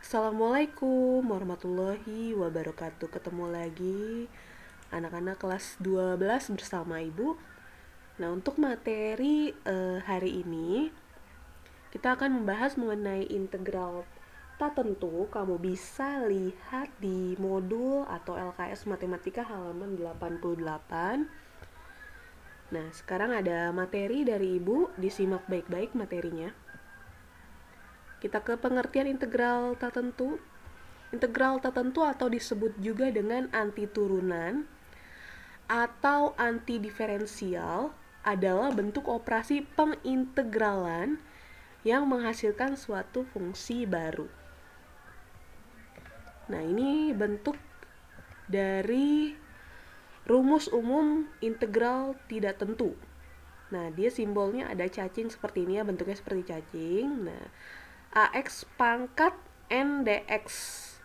Assalamualaikum warahmatullahi wabarakatuh. Ketemu lagi anak-anak kelas 12 bersama Ibu. Nah, untuk materi hari ini kita akan membahas mengenai integral tak tentu. Kamu bisa lihat di modul atau LKS Matematika halaman 88. Nah, sekarang ada materi dari Ibu, disimak baik-baik materinya. Kita ke pengertian integral tak tentu. Integral tak tentu atau disebut juga dengan antiturunan atau antidiferensial adalah bentuk operasi pengintegralan yang menghasilkan suatu fungsi baru. Nah, ini bentuk dari rumus umum integral tidak tentu. Nah, dia simbolnya ada cacing seperti ini ya, bentuknya seperti cacing. Nah, AX pangkat N dx.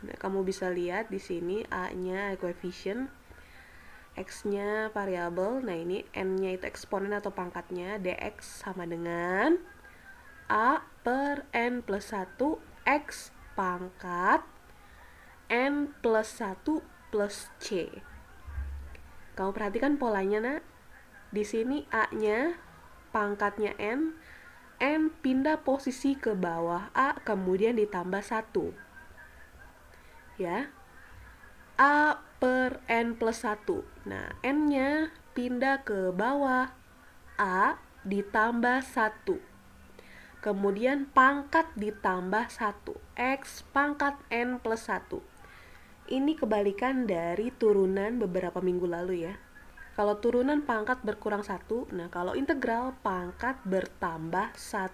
Nah, kamu bisa lihat di sini A-nya coefficient, X-nya variabel. Nah, ini N-nya itu eksponen atau pangkatnya, dx sama dengan A per N plus 1 X pangkat N plus 1 plus C. Kamu perhatikan polanya, nak. Di sini A-nya pangkatnya N pindah posisi ke bawah A, kemudian ditambah 1. Ya. A per N plus 1. Nah, N-nya pindah ke bawah A ditambah 1. Kemudian pangkat ditambah 1. X pangkat N plus 1. Ini kebalikan dari turunan beberapa minggu lalu ya. Kalau turunan pangkat berkurang 1, nah kalau integral pangkat bertambah 1.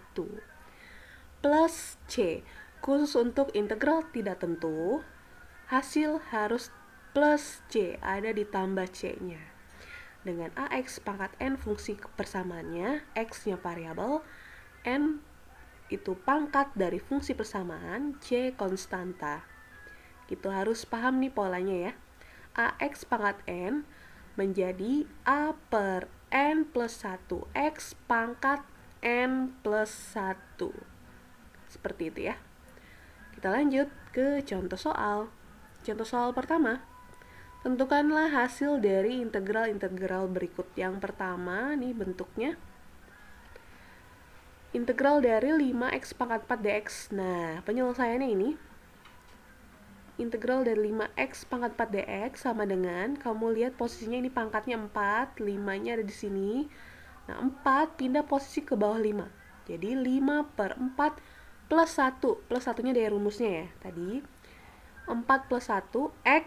Plus C. Khusus untuk integral tidak tentu, hasil harus plus C, ada ditambah C-nya. Dengan AX pangkat N fungsi persamaannya, X-nya variabel, N itu pangkat dari fungsi persamaan, C konstanta. Gitu, harus paham nih polanya ya. AX pangkat N menjadi A per N plus 1 X pangkat N plus 1. Seperti itu ya. Kita lanjut ke contoh soal. Contoh soal pertama. Tentukanlah hasil dari integral-integral berikut. Yang pertama, nih bentuknya. Integral dari 5x pangkat 4 dx. Nah, penyelesaiannya ini. Integral dari 5x pangkat 4 dx sama dengan, kamu lihat posisinya ini pangkatnya 4, 5-nya ada di sini. Nah, 4 pindah posisi ke bawah 5. Jadi 5 per 4 plus 1. Plus 1-nya dari rumusnya ya, tadi. 4 plus 1, X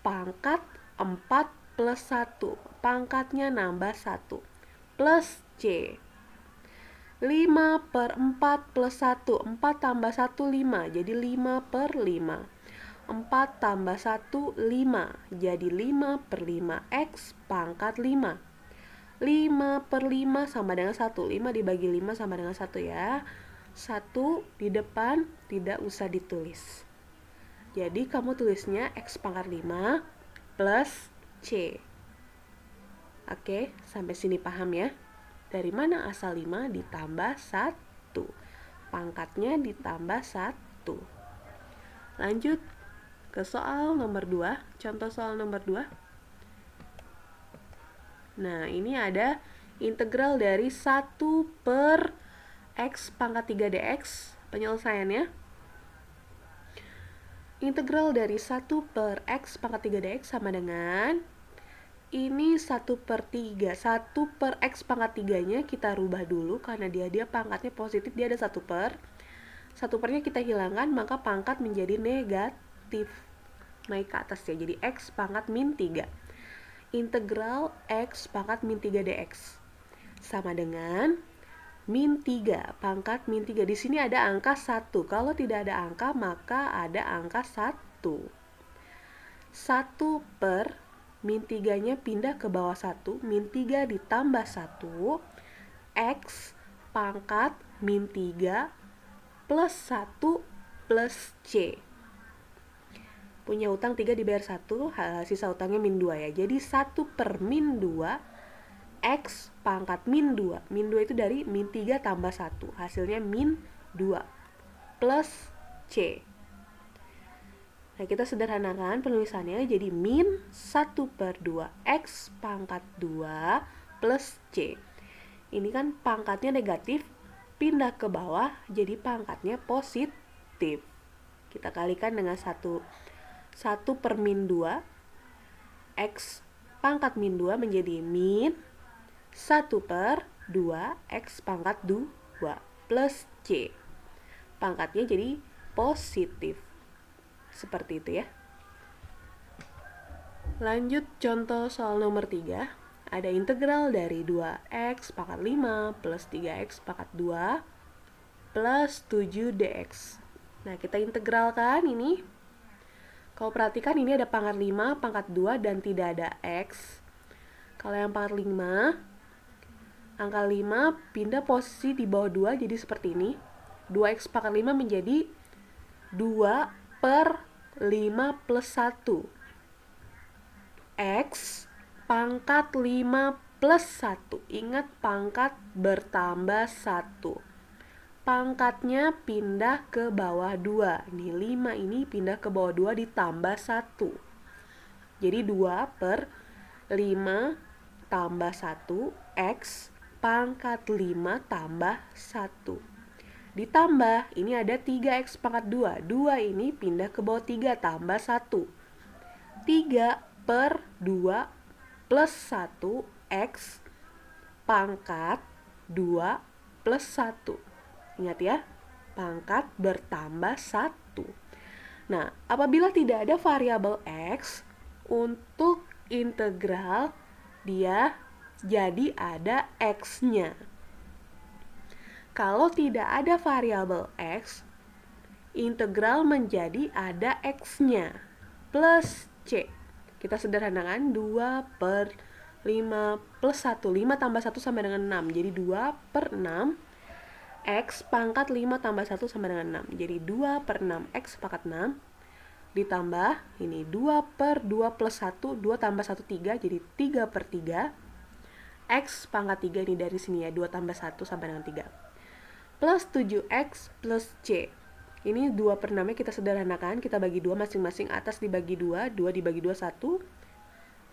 pangkat 4 plus 1. Pangkatnya nambah 1. Plus C. 5 per 4 plus 1. 4 tambah 1, 5. Jadi 5 per 5. 4 tambah 1, 5. Jadi 5 per 5. X pangkat 5. 5 per 5 sama dengan 1. 5 dibagi 5 sama dengan 1 ya. 1 di depan tidak usah ditulis. Jadi kamu tulisnya X pangkat 5 plus C. Oke, sampai sini paham ya? Dari mana asal 5 ditambah 1. Pangkatnya ditambah 1. Lanjut ke soal nomor 2. Contoh soal nomor 2. Nah, ini ada integral dari 1 per X pangkat 3 dx. Penyelesaiannya, integral dari 1 per X pangkat 3 dx sama dengan, ini 1 per 3. 1 per X pangkat 3-nya kita rubah dulu, karena dia pangkatnya positif, dia ada 1 per. 1 pernya kita hilangkan, maka pangkat menjadi negatif. Naik ke atas ya, jadi X pangkat min 3. Integral X pangkat min 3 dx sama dengan min 3, pangkat min 3. Di sini ada angka 1. Kalau tidak ada angka, maka ada angka 1. 1 per min 3-nya pindah ke bawah 1. Min 3 ditambah 1. X pangkat min 3 plus 1 plus C. Punya utang 3 dibayar 1, sisa utangnya min 2 ya. Jadi 1 per min 2, X pangkat min 2. Min 2 itu dari min 3 tambah 1. Hasilnya min 2 plus C. Nah, kita sederhanakan penulisannya jadi min 1/2 X pangkat 2 plus C. Ini kan pangkatnya negatif, pindah ke bawah jadi pangkatnya positif. Kita kalikan dengan 1 per min 2, X pangkat min 2 menjadi min 1/2 X pangkat 2 plus C. Pangkatnya jadi positif. Seperti itu ya. Lanjut contoh soal nomor 3. Ada integral dari 2x pangkat 5 plus 3x pangkat 2 plus 7 dx. Nah, kita integralkan ini. Kalau perhatikan ini ada pangkat 5, pangkat 2, dan tidak ada x. Kalau yang pangkat 5, angka 5 pindah posisi di bawah 2 jadi seperti ini. 2x pangkat 5 menjadi 2/5 plus 1. X pangkat 5 plus 1. Ingat pangkat bertambah 1. Pangkatnya pindah ke bawah 2. Ini 5 ini pindah ke bawah 2 ditambah 1. Jadi 2/5 tambah 1 X pangkat 5 tambah 1. Ditambah, ini ada 3x pangkat 2. 2 ini pindah ke bawah 3 tambah 1. 3/2 plus 1 X pangkat 2 plus 1. Ingat ya, pangkat bertambah 1. Nah, apabila tidak ada variabel X, untuk integral dia jadi ada X-nya. Kalau tidak ada variabel X, integral menjadi ada X-nya plus C. Kita sederhanakan 2/5 plus 1. 5 tambah 1 sama dengan 6. Jadi 2/6 X pangkat 5 tambah 1 sama dengan 6. Jadi 2/6 X pangkat 6 ditambah ini 2/2 plus 1. 2 tambah 1 3. Jadi 3/3 X pangkat 3 ini dari sini ya. 2 tambah 1 sama dengan 3. Plus 7X plus C. Ini 2/6-nya kita sederhanakan. Kita bagi 2 masing-masing. Atas dibagi 2. 2 dibagi 2 1.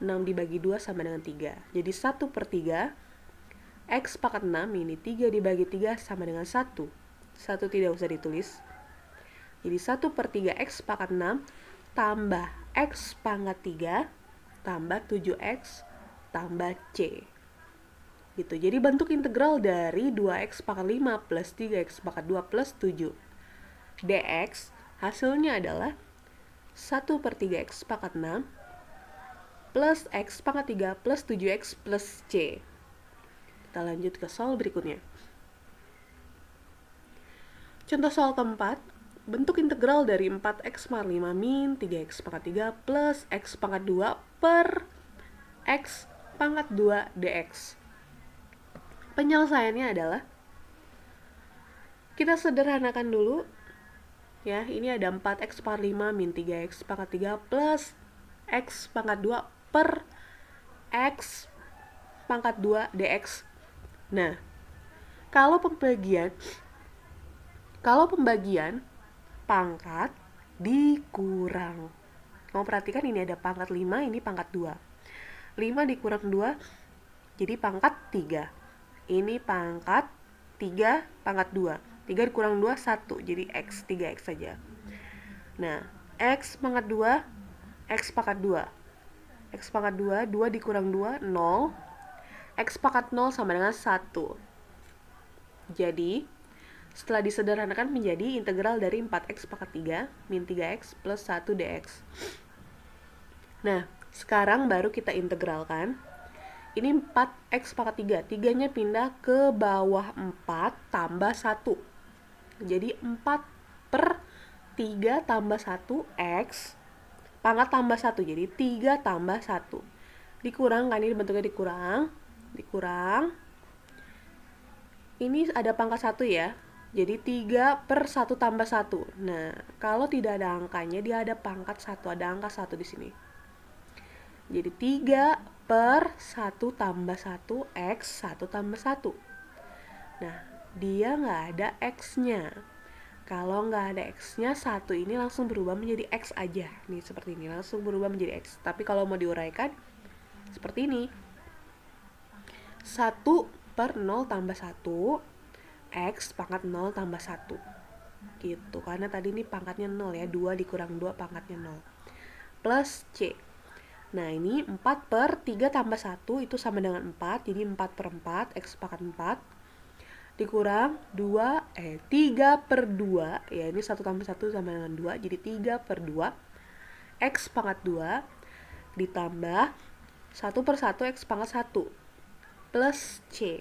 6 dibagi 2 sama dengan 3. Jadi 1/3 X pangkat 6 ini 3 dibagi 3 sama dengan 1. 1 tidak usah ditulis. Jadi 1/3 X pangkat 6 tambah X pangkat 3 tambah 7X tambah C. Gitu. Jadi bentuk integral dari 2x pangkat 5 plus 3x pangkat 2 plus 7 dx hasilnya adalah 1/3 x pangkat 6 plus x pangkat 3 plus 7x plus c. Kita lanjut ke soal berikutnya. Contoh soal keempat, bentuk integral dari 4x pangkat 5 min 3x pangkat 3 plus x pangkat 2 per x pangkat 2 dx. Penyelesaiannya adalah, kita sederhanakan dulu ya. Ini ada 4x pangkat 5 min 3x pangkat 3 plus x pangkat 2 per x pangkat 2 dx. Nah, kalau pembagian pangkat dikurang. Kamu perhatikan ini ada pangkat 5, ini pangkat 2. 5 dikurang 2 jadi pangkat 3. Ini pangkat 3 pangkat 2. 3 dikurang 2, 1. Jadi X, 3X saja. Nah, X pangkat 2, X pangkat 2. X pangkat 2, 2 dikurang 2, 0. X pangkat 0 sama dengan 1. Jadi, setelah disederhanakan menjadi integral dari 4X pangkat 3 min 3X plus 1 dx. Nah, sekarang baru kita integralkan. Ini 4x pangkat 3. 3-nya pindah ke bawah 4 tambah 1. Jadi 4/3 tambah 1 x pangkat tambah 1. Jadi 3 tambah 1. Dikurang kan, ini bentuknya dikurang. Ini ada pangkat 1 ya. Jadi 3/1 tambah 1. Nah, kalau tidak ada angkanya, dia ada pangkat 1. Ada angka 1 di sini. Jadi 3/1 tambah 1 X 1 tambah 1. Nah, dia nggak ada X-nya. Kalau nggak ada X-nya, 1 ini langsung berubah menjadi X aja. Nih, seperti ini, langsung berubah menjadi X. Tapi kalau mau diuraikan, seperti ini. 1 per 0 tambah 1, X pangkat 0 tambah 1. Gitu, karena tadi ini pangkatnya 0 ya, 2 dikurang 2 pangkatnya 0. Plus C. Nah, ini 4 per 3 tambah 1, itu sama dengan 4, jadi 4 per 4, X pangkat 4. Dikurang 3 per 2, ya ini 1 tambah 1 sama dengan 2, jadi 3 per 2, X pangkat 2, ditambah 1 per 1, X pangkat 1, plus C.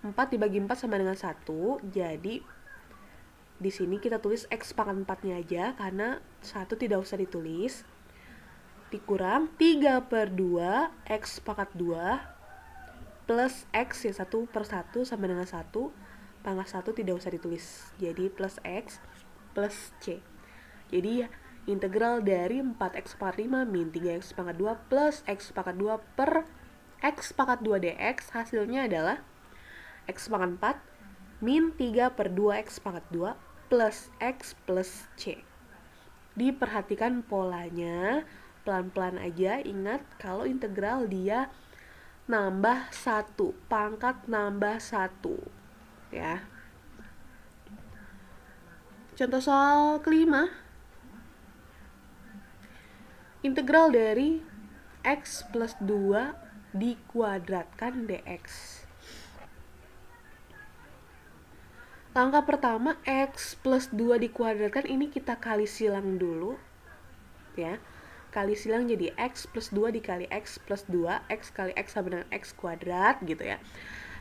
4 dibagi 4 sama dengan 1, jadi di sini kita tulis X pangkat 4-nya aja, karena 1 tidak usah ditulis. Dikurang 3 per 2, X pangkat 2, plus X ya 1 per 1 sama dengan 1, pangkat 1 tidak usah ditulis, jadi plus X plus C. Jadi integral dari 4X pangkat 5 min 3X pangkat 2 plus X pangkat 2 per X pangkat 2 dx, hasilnya adalah X pangkat 4 min 3 per 2X pangkat 2 plus X plus C. Diperhatikan polanya, pelan-pelan aja, ingat kalau integral dia nambah 1, pangkat nambah 1 ya. Contoh soal kelima, integral dari X plus 2 dikuadratkan dx. Langkah pertama, X plus 2 dikuadratkan, ini kita kali silang dulu ya. Kali silang jadi X plus 2 dikali X plus 2, X kali X sama dengan X kuadrat gitu ya.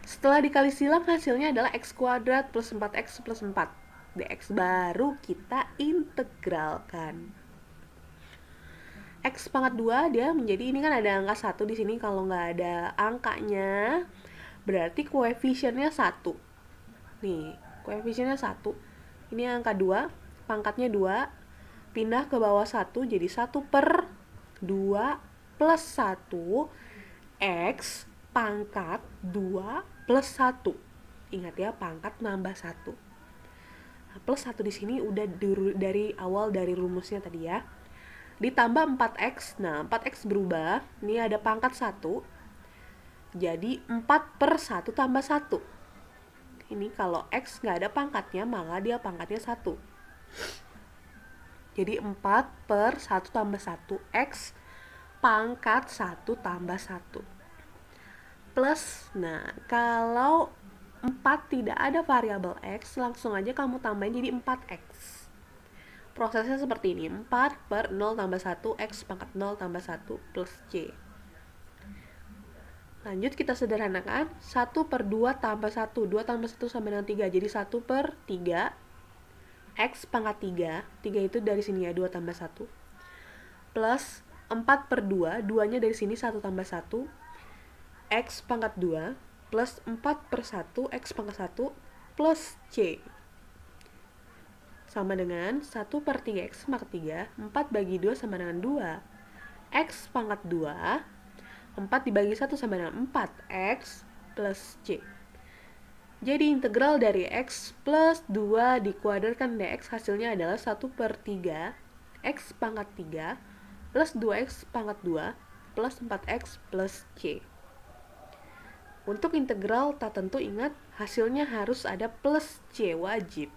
Setelah dikali silang, hasilnya adalah X kuadrat plus 4X plus 4 dx, baru kita integralkan. X pangkat 2 dia menjadi, ini kan ada angka 1 di sini, kalau nggak ada angkanya berarti koefisiennya 1. Nih, koefisiennya 1. Ini angka 2, pangkatnya 2. Pindah ke bawah 1, jadi 1 per 2 plus 1, X pangkat 2 plus 1. Ingat ya, pangkat nambah 1. Nah, plus 1 di sini udah dari awal dari rumusnya tadi ya. Ditambah 4X, nah 4X berubah, ini ada pangkat 1, jadi 4 per 1 tambah 1. Ini kalau X nggak ada pangkatnya, maka dia pangkatnya 1. Jadi 4 per 1 tambah 1, X pangkat 1 tambah 1. Plus, nah kalau 4 tidak ada variabel X, langsung aja kamu tambahin jadi 4X. Prosesnya seperti ini, 4 per 0 tambah 1, X pangkat 0 tambah 1 plus C. Lanjut kita sederhanakan, 1 per 2 tambah 1, 2 tambah 1 sama dengan 3, jadi 1 per 3, X pangkat 3, 3 itu dari sini ya, 2 tambah 1, plus 4 per 2, 2-nya dari sini 1 tambah 1, X pangkat 2, plus 4 per 1, X pangkat 1, plus C. Sama dengan 1 per 3X pangkat 3, 4 bagi 2 sama dengan 2, X pangkat 2, 4 dibagi 1 sama dengan 4, X plus C. Jadi integral dari X plus 2 dikuadratkan dx, hasilnya adalah 1 per 3 X pangkat 3 plus 2X pangkat 2 plus 4X plus C. Untuk integral tak tentu, ingat hasilnya harus ada plus C, wajib.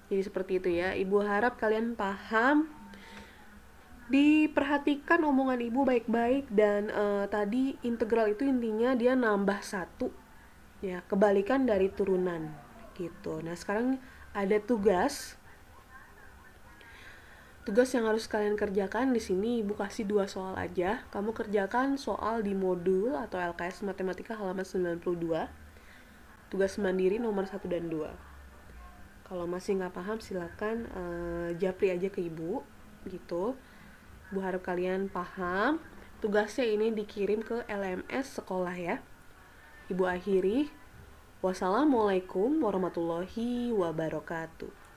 Jadi seperti itu ya, Ibu harap kalian paham. Diperhatikan omongan Ibu baik-baik, dan tadi integral itu intinya dia nambah 1 ya, kebalikan dari turunan gitu. Nah, sekarang ada tugas yang harus kalian kerjakan. Di sini Ibu kasih 2 soal aja. Kamu kerjakan soal di modul atau LKS Matematika halaman 92. Tugas mandiri nomor 1 dan 2. Kalau masih nggak paham, silakan japri aja ke Ibu gitu. Ibu harap kalian paham. Tugasnya ini dikirim ke LMS sekolah ya. Ibu akhiri. Wassalamualaikum warahmatullahi wabarakatuh.